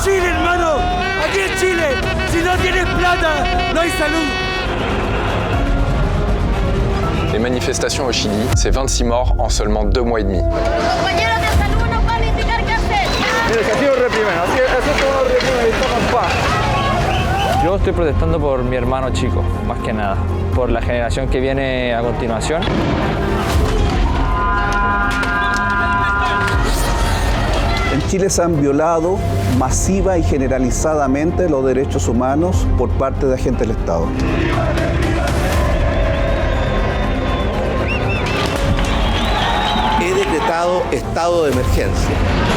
Chile, hermano. Aquí en Chile, si no tienes plata, no hay salud. Les manifestations au Chili, c'est 26 morts en seulement 2 mois et demi. Yo estoy protestando por mi hermano chico, más que nada, por la generación que viene a continuación. En Chile se han violado masiva y generalizadamente los derechos humanos por parte de agentes del Estado. He decretado estado de emergencia.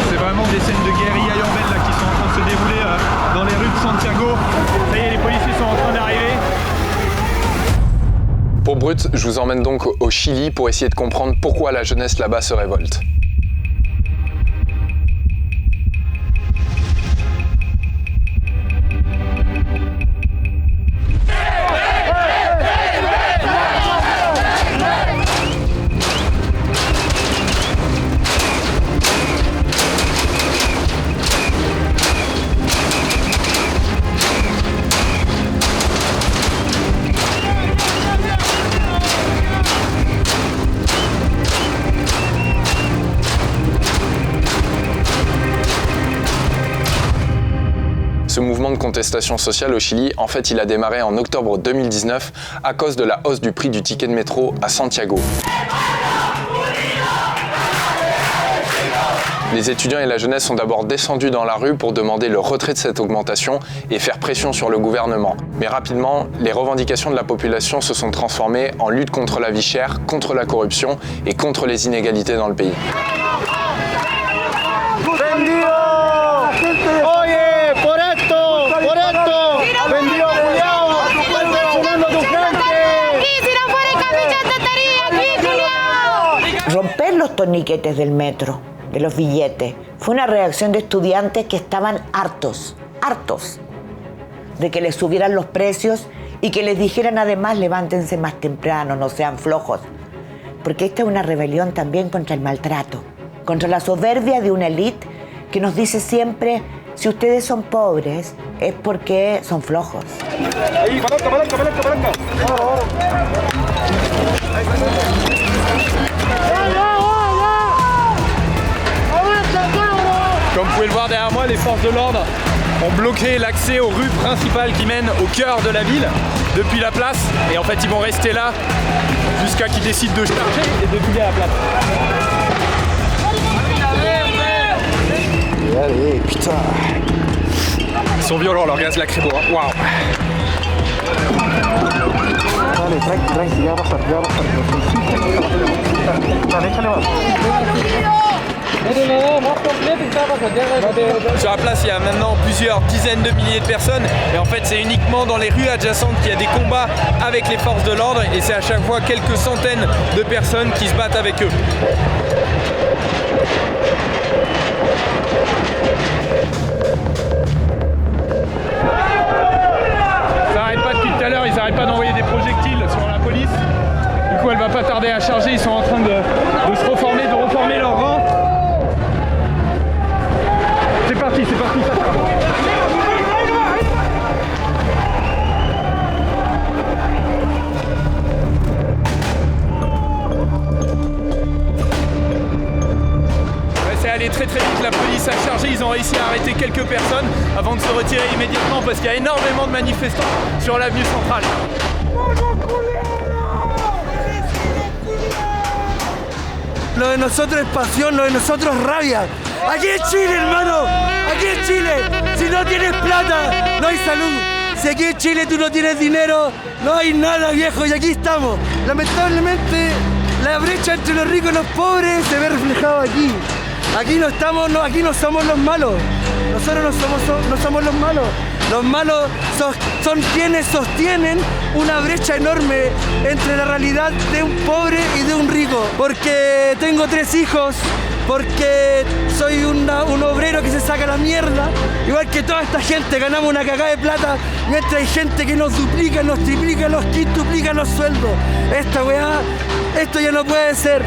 C'est vraiment des scènes de guérilla urbaine là, qui sont en train de se dérouler dans les rues de Santiago. Ça y est, les policiers sont en train d'arriver. Pour Brut, je vous emmène donc au Chili pour essayer de comprendre pourquoi la jeunesse là-bas se révolte. Ce mouvement de contestation sociale au Chili, en fait, il a démarré en octobre 2019 à cause de la hausse du prix du ticket de métro à Santiago. Les étudiants et la jeunesse sont d'abord descendus dans la rue pour demander le retrait de cette augmentation et faire pression sur le gouvernement. Mais rapidement, les revendications de la population se sont transformées en lutte contre la vie chère, contre la corruption et contre les inégalités dans le pays. Romper los torniquetes del metro, de los billetes, fue una reacción de estudiantes que estaban hartos de que les subieran los precios y que les dijeran además levántense más temprano, no sean flojos. Porque esta es una rebelión también contra el maltrato, contra la soberbia de una élite que nos dice siempre, si ustedes son pobres es porque son flojos. Comme vous pouvez le voir derrière moi, les forces de l'ordre ont bloqué l'accès aux rues principales qui mènent au cœur de la ville depuis la place. Et en fait, ils vont rester là jusqu'à qu'ils décident de charger et de filer à la place. Allez, putain. Ils sont violents, leur gaz lacrymo. Waouh. Dale, tranqui, ya va a pasar. Dale, échale más. Sur la place, il y a maintenant plusieurs dizaines de milliers de personnes et en fait c'est uniquement dans les rues adjacentes qu'il y a des combats avec les forces de l'ordre et c'est à chaque fois quelques centaines de personnes qui se battent avec eux. Ça arrête pas depuis tout à l'heure, ils arrêtent pas d'envoyer des projectiles sur la police. Du coup elle va pas tarder à charger, ils sont en train de se reformer, de reformer leur rang. C'est parti, ça part. Ouais, c'est allé très vite, la police a chargé, ils ont réussi à arrêter quelques personnes avant de se retirer immédiatement parce qu'il y a énormément de manifestants sur l'avenue centrale. Lo de nosotros es pasión, lo de nosotros es rabia. Aquí en Chile, hermano, aquí en Chile, si no tienes plata, no hay salud. Si aquí en Chile tú no tienes dinero, no hay nada, viejo, y aquí estamos. Lamentablemente, la brecha entre los ricos y los pobres se ve reflejado aquí. Aquí no estamos, no, aquí no somos los malos. Nosotros no somos los malos. Los malos son quienes sostienen una brecha enorme entre la realidad de un pobre y de un rico. Porque tengo 3 hijos, porque soy un obrero que se saca la mierda. Igual que toda esta gente ganamos una cagada de plata, mientras hay gente que nos duplica, nos triplica, nos quintuplica los sueldos. Esta weá, esto ya no puede ser.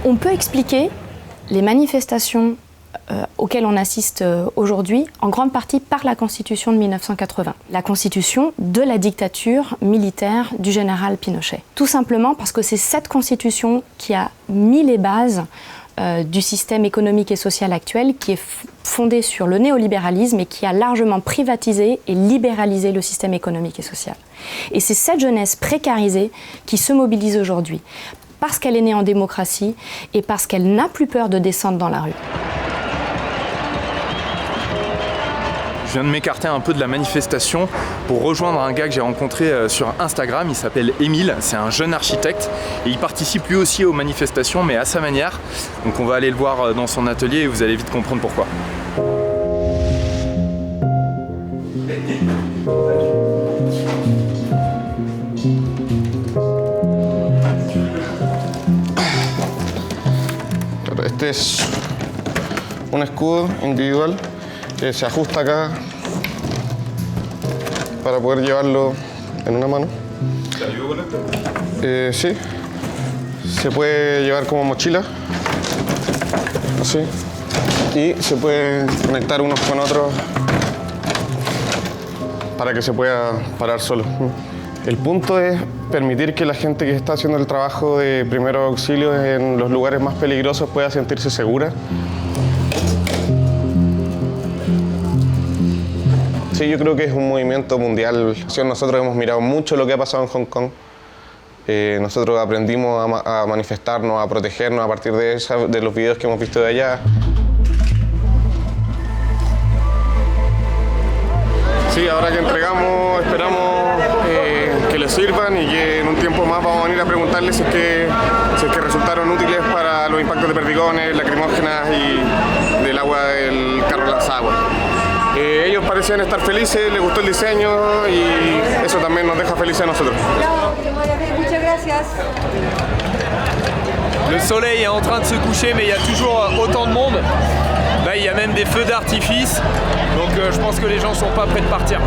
Un peut expliquer les manifestations auxquelles on assiste aujourd'hui, en grande partie par la Constitution de 1980, la Constitution de la dictature militaire du général Pinochet. Tout simplement parce que c'est cette Constitution qui a mis les bases du système économique et social actuel, qui est fondé sur le néolibéralisme et qui a largement privatisé et libéralisé le système économique et social. Et c'est cette jeunesse précarisée qui se mobilise aujourd'hui, parce qu'elle est née en démocratie et parce qu'elle n'a plus peur de descendre dans la rue. Je viens de m'écarter un peu de la manifestation pour rejoindre un gars que j'ai rencontré sur Instagram. Il s'appelle Émile, c'est un jeune architecte et il participe lui aussi aux manifestations mais à sa manière. Donc on va aller le voir dans son atelier et vous allez vite comprendre pourquoi. Este es un escudo individual que se ajusta acá para poder llevarlo en una mano. ¿Te ayudo con esto? Sí, se puede llevar como mochila, así, y se puede conectar unos con otros para que se pueda parar solo. El punto es permitir que la gente que está haciendo el trabajo de primeros auxilios en los lugares más peligrosos pueda sentirse segura. Sí, yo creo que es un movimiento mundial. Nosotros hemos mirado mucho lo que ha pasado en Hong Kong. Nosotros aprendimos a manifestarnos, a protegernos a partir de los videos que hemos visto de allá. Sí, ahora que entregamos, esperamos que les sirvan y que en un tiempo más vamos a venir a preguntarles si es que resultaron útiles para los impactos de perdigones, lacrimógenas y del agua del carro lanzagua. Ellos parecían estar felices, les gustó el diseño y eso también nos deja felices a nosotros. Muchas gracias. Le soleil est en train de se coucher mais il y a toujours autant de monde. Là il y a même des feux d'artifice, donc je pense que les gens sont pas prêts de partir.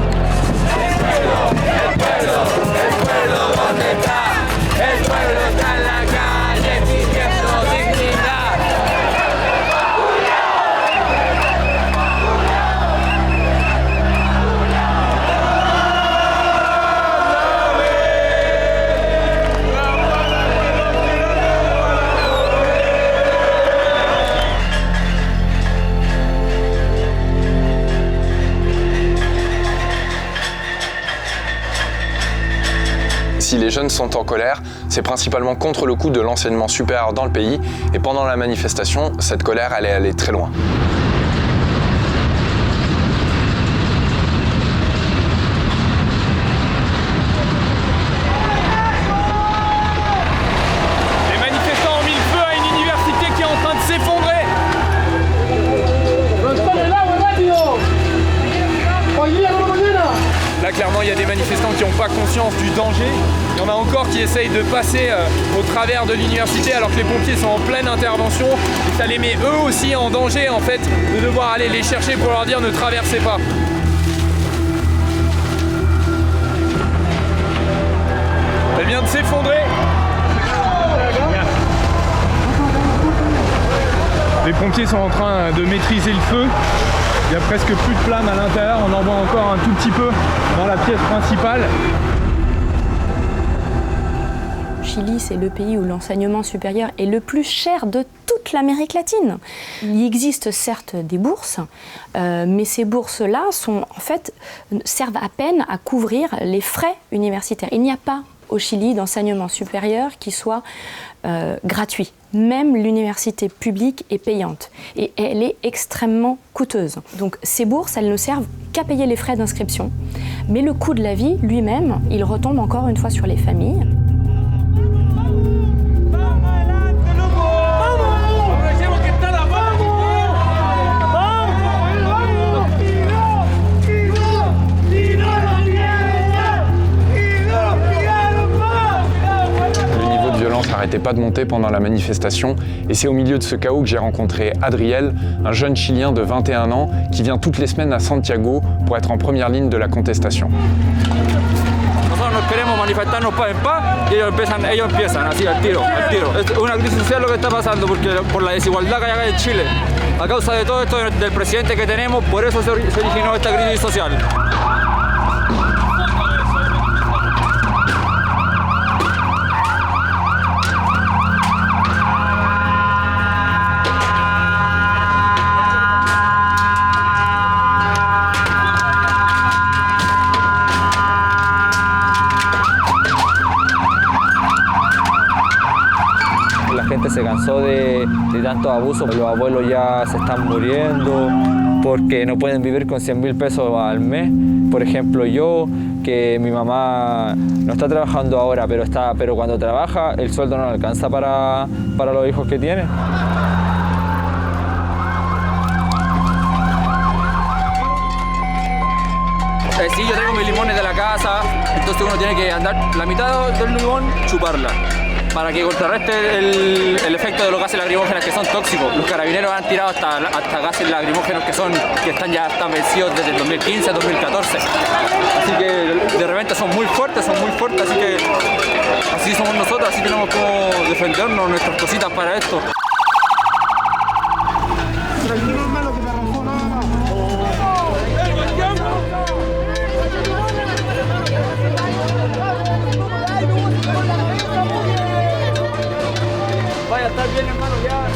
Si les jeunes sont en colère, c'est principalement contre le coût de l'enseignement supérieur dans le pays et pendant la manifestation, cette colère allait aller très loin. Les manifestants ont mis le feu à une université qui est en train de s'effondrer. Là, clairement, il y a des manifestants qui n'ont pas conscience du danger. Il y en a encore qui essayent de passer au travers de l'université alors que les pompiers sont en pleine intervention. Et ça les met eux aussi en danger, en fait, de devoir aller les chercher pour leur dire ne traversez pas. Elle vient de s'effondrer. Les pompiers sont en train de maîtriser le feu. Il n'y a presque plus de flammes à l'intérieur, on en voit encore un tout petit peu dans la pièce principale. Chili, c'est le pays où l'enseignement supérieur est le plus cher de toute l'Amérique latine. Il existe certes des bourses, mais ces bourses-là servent à peine à couvrir les frais universitaires. Il n'y a pas au Chili d'enseignement supérieur qui soit gratuit. Même l'université publique est payante et elle est extrêmement coûteuse. Donc ces bourses, elles ne servent qu'à payer les frais d'inscription. Mais le coût de la vie lui-même, il retombe encore une fois sur les familles. N'arrêtait pas de monter pendant la manifestation et c'est au milieu de ce chaos que j'ai rencontré Adriel, un jeune Chilien de 21 ans qui vient toutes les semaines à Santiago pour être en première ligne de la contestation. Nosotros nos queremos queremos manifestarnos en paz y ellos empiezan así al tiro. Es una crisis social lo que está pasando porque por la desigualdad que hay acá en Chile. A causa de todo esto del presidente que tenemos, por eso se originó esta crisis social. La gente se cansó de tantos abusos, los abuelos ya se están muriendo porque no pueden vivir con 100.000 pesos al mes. Por ejemplo, yo, que mi mamá no está trabajando ahora, pero cuando trabaja el sueldo no alcanza para los hijos que tiene. Sí, yo traigo mis limones de la casa, entonces uno tiene que andar la mitad del limón, chuparla, para que contrarreste el efecto de los gases lacrimógenos que son tóxicos. Los carabineros han tirado hasta gases lacrimógenos que están vencidos desde el 2015 a 2014. Así que de repente son muy fuertes, así que así somos nosotros, así tenemos como defendernos nuestras cositas para esto. Vaya a estar bien, hermano, ya.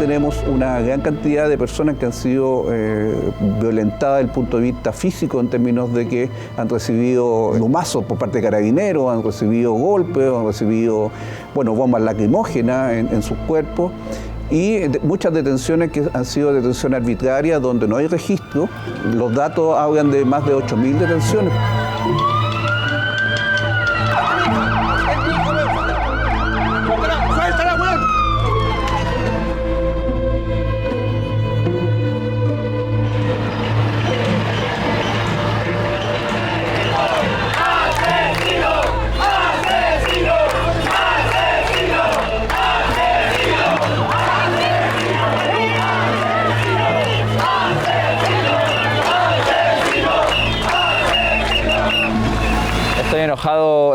Tenemos una gran cantidad de personas que han sido violentadas desde el punto de vista físico, en términos de que han recibido lumazos por parte de carabineros, han recibido golpes, han recibido bombas lacrimógenas en sus cuerpos. Y muchas detenciones que han sido detenciones arbitrarias donde no hay registro. Los datos hablan de más de 8.000 detenciones. Estoy enojado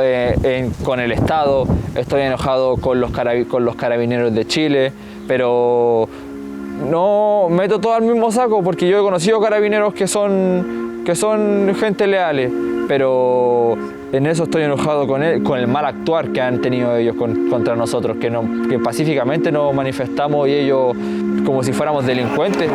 con el Estado, estoy enojado con los carabineros de Chile, pero no meto todo al mismo saco porque yo he conocido carabineros que son gente leales, pero en eso estoy enojado con el mal actuar que han tenido ellos contra nosotros, que pacíficamente nos manifestamos y ellos como si fuéramos delincuentes.